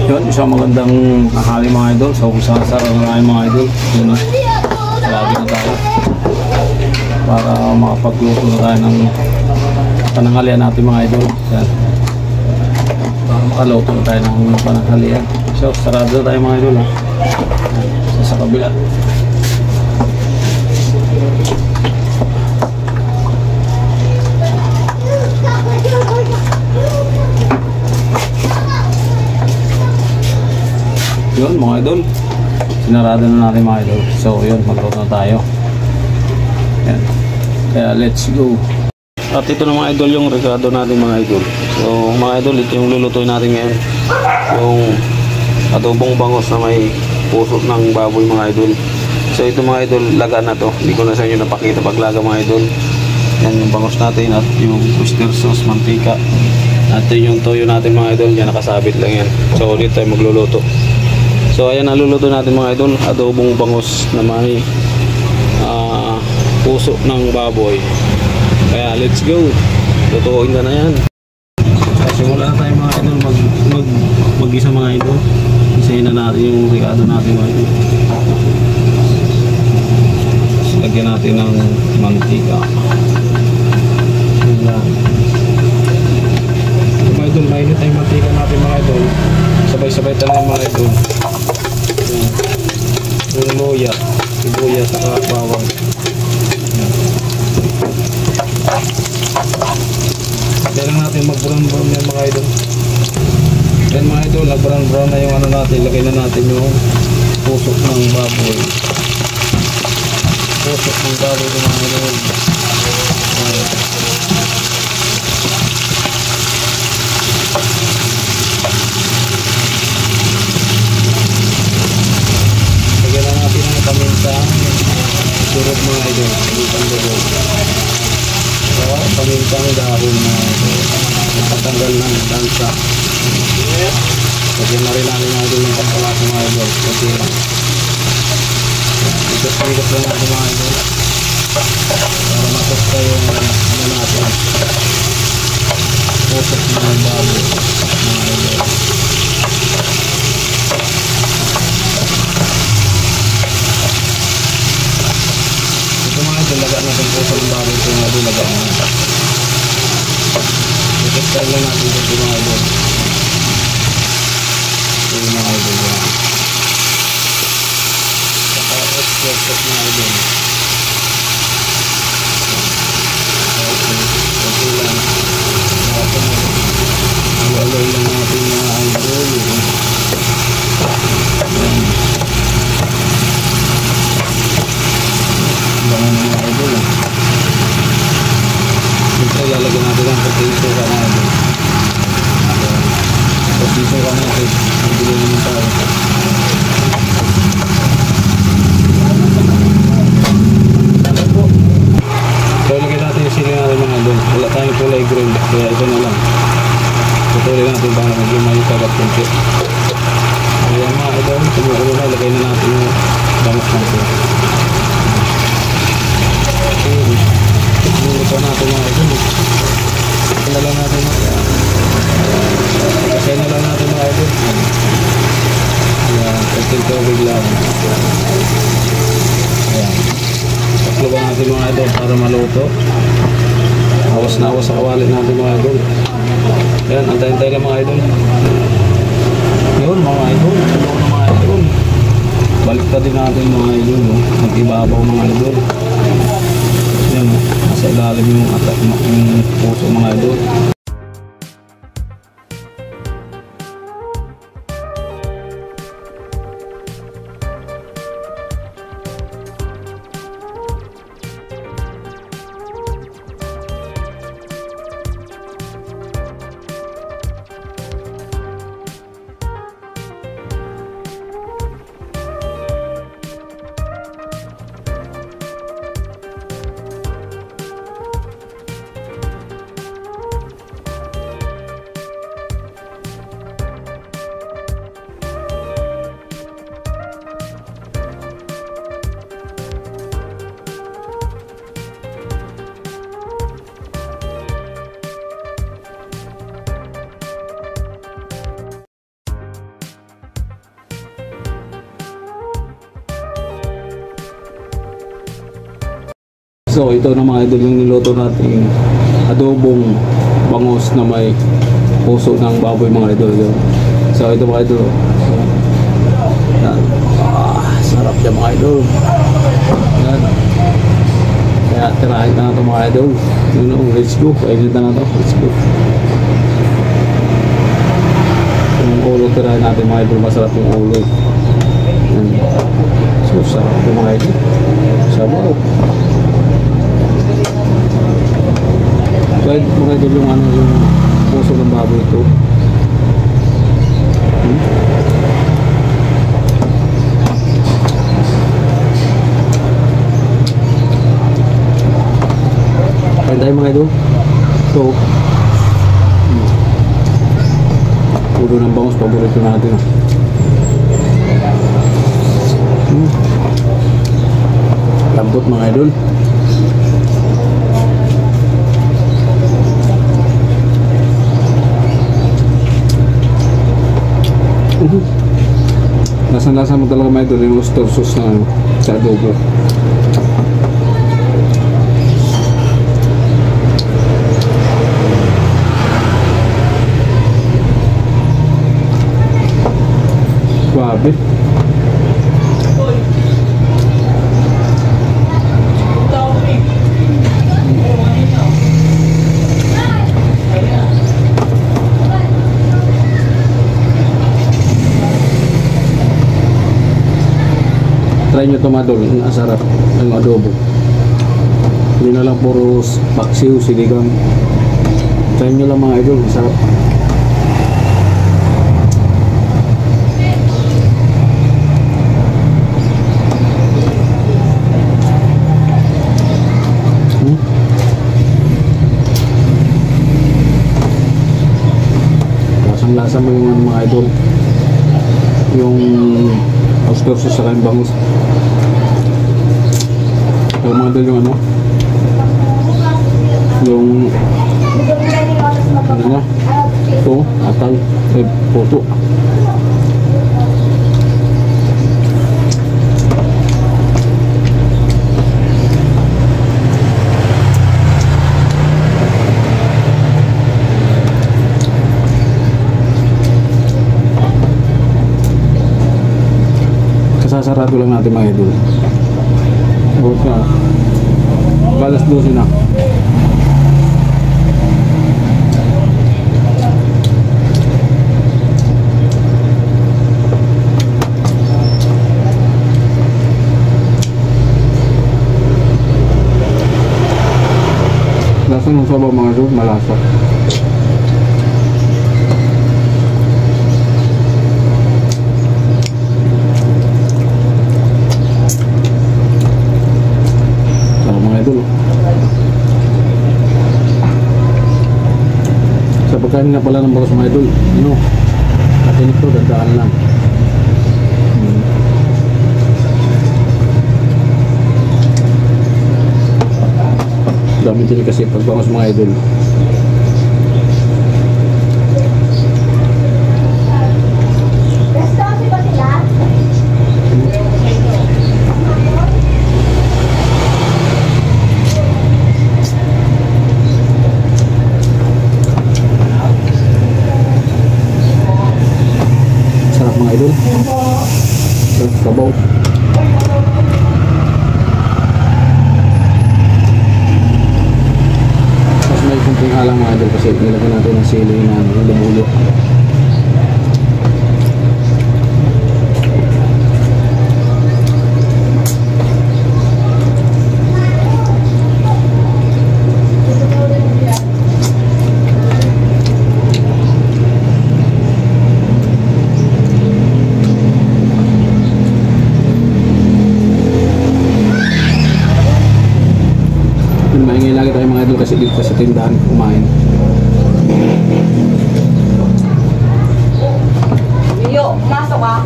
Yun, isang magandang nakali mga idol. So kung sasara na tayo mga idol, yun na, lagi na tayo para makapagluto na tayo ng pananghalian natin mga idol. Yan, para makaluto na tayo ng pananghalian. So sarado na tayo mga idol ha. Yan, sa kabila. Yun mga idol, sinarado na natin mga idol. So yun, magluto na tayo. Yan, kaya let's go. At ito na mga idol yung rekado natin mga idol. So mga idol, ito yung lulutuin natin ngayon, yung adobong bangos na may puso ng baboy mga idol. So ito mga idol, laga na to. Hindi ko na sa inyo napakita paglaga mga idol. Yan yung bangos natin at yung oyster sauce, mantika. At yung toyo natin mga idol, yan nakasabit lang yan. So ulit tayo magluluto. So ayan, naluluto natin mga idol, adobong bangos na may puso ng baboy. Kaya let's go, lutuin na yan. Simula tayo mga idol mag-isa mga idol. Isahin na natin yung rekado natin mga idol. Lagyan natin ng mantika. Mga idol, mainit ay mantika natin mga idol. Sabay-sabay tayo mga idol. Yung luya, sibuyas at bawang. Kaya lang natin mag-brown-brown yan mga idol. Then mga idol, nag-brown-brown na yung ano natin. Lagay na natin yung puso ng baboy. Puso ng baboy ng mga idol. Lagyan na natin ang paminta, surot mga idol, pagitang dugog. So, paminta ng dahon na patanggal ng dansa. Lagyan na rin natin mga idol ng pampalasa mga idol. Kasi ikot-ikot lang natin mga idol para masusta yung ano natin, pusok ng baboy mga idol. Ito mga idol, laga natin po sa baboy. Ito mga idol, laga na. I-style lang natin ito mga idol. Ito yung mga idol yan. Saka expert mga idol. Okay lang. Alo-aloy lang natin mga idol. Bangan mga idol. Siyempre lalagyan natin ang potato ka mga idol. Potato ka natin. Ang bilo naman tayo. So lagyan natin yung sili natin mga idol. Wala tayong kulay green, kaya ito na lang. Tutuloy natin para maging may kagat kunti. Kaya mga idol, tumulo na, lagay na natin yung bangos natin. Tumulo natin mga idol. Kasi na lang natin mga idol. Ayan, kunting tubig lang. Ayan. Takluban natin mga idol para maluto. Awas na awas sa kawali natin mga idol. Ayan, antayin-tayin lang mga idol. Yun mga idol, tulong na mga idol. Balik ka din natin mga idol, no? Mag-ibabaw mga idol. Yan, nasa ilalim yung puso mga idol. So ito na mga idol yung niluto nating adobong bangus na may puso ng baboy mga idol yun. So ito mga idol. Yan. Sarap yan mga idol. Yan. Kaya tirahin na ito mga idol. Let's go. Kainit na ito. Let's go. Yung ulo tirahin natin mga idol. Masarap yung ulo. Yan. So sarap yung mga idol. Sabaw. Kahit mga idol yung ano yung puso ng baboy ito. Kain tayo mga idol. So ulo ng bangus, paborito natin. Lambot mga idol. Lasang-lasa mo talaga mga idol yung oyster sauce na sa adobo. Grabe. Try nyo ito mga idol, ang sarap ng adobo. Hindi na lang puro paksiw, sinigang. Try nyo lang mga idol, ang sarap. Lasang-lasa mo yung mga idol, yung oyster sauce sa kayong bangus. So mga idol yung ano, yung ano na ito, atay, puto. Kasasarado lang natin mga idol. Huwag na. Balas 12 na. Lasa ng sabaw mga idol, malasa. Sa pagkain nga pala ng bangus mga idol, ano, atin ito, dadaan lang. Dami din kasi pagbangus mga idol. Mga idol, sabaw. Mas may kunting halang mga idol kasi nilagyan natin ng sili na lumulo. Maingay lagi tayo mga idol kasi dito sa tindahan kumain. Yo, masok ka.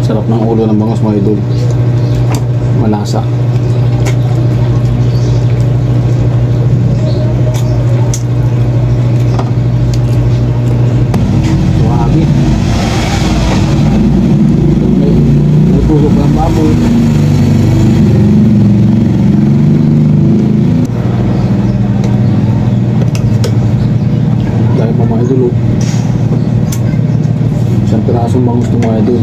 Sarap ng ulo ng bangus mga idol. Malasa. baboy. Dahil pa mga idol, isang pirasong bangus ito mga idol.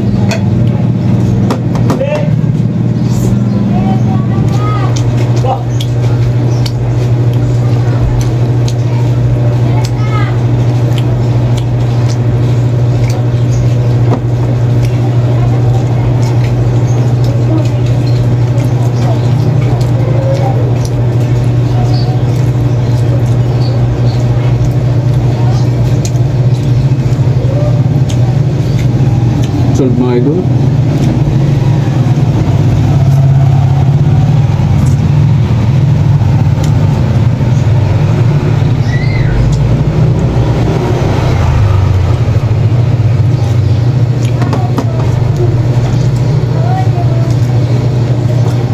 Solve mga idol.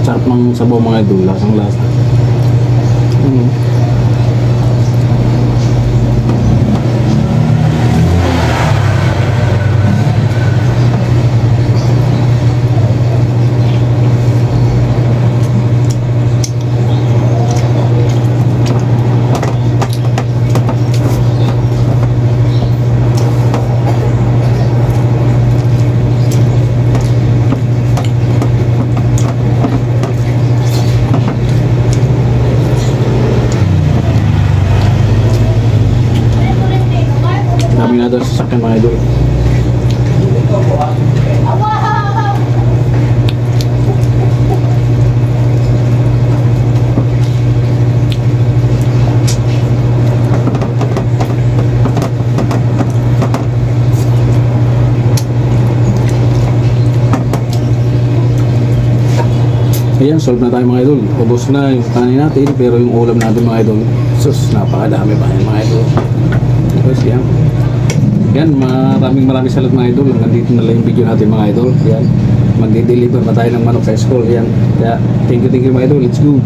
Sarap ng sabaw mga idol, lasang lasa. Dami na daw sa sasakyan mga idol. Ayan, solve na tayo mga idol. Ubos na yung kanin natin, pero yung ulam natin mga idol, sus, napakadami pa yan mga idol. Tapos yan. Yan, maraming salamat mga idol. Hanggang dito na lang yung video natin mga idol. Yan, magde-deliver pa tayo ng manok sa school. Yan, kaya thank you mga idol. Let's go.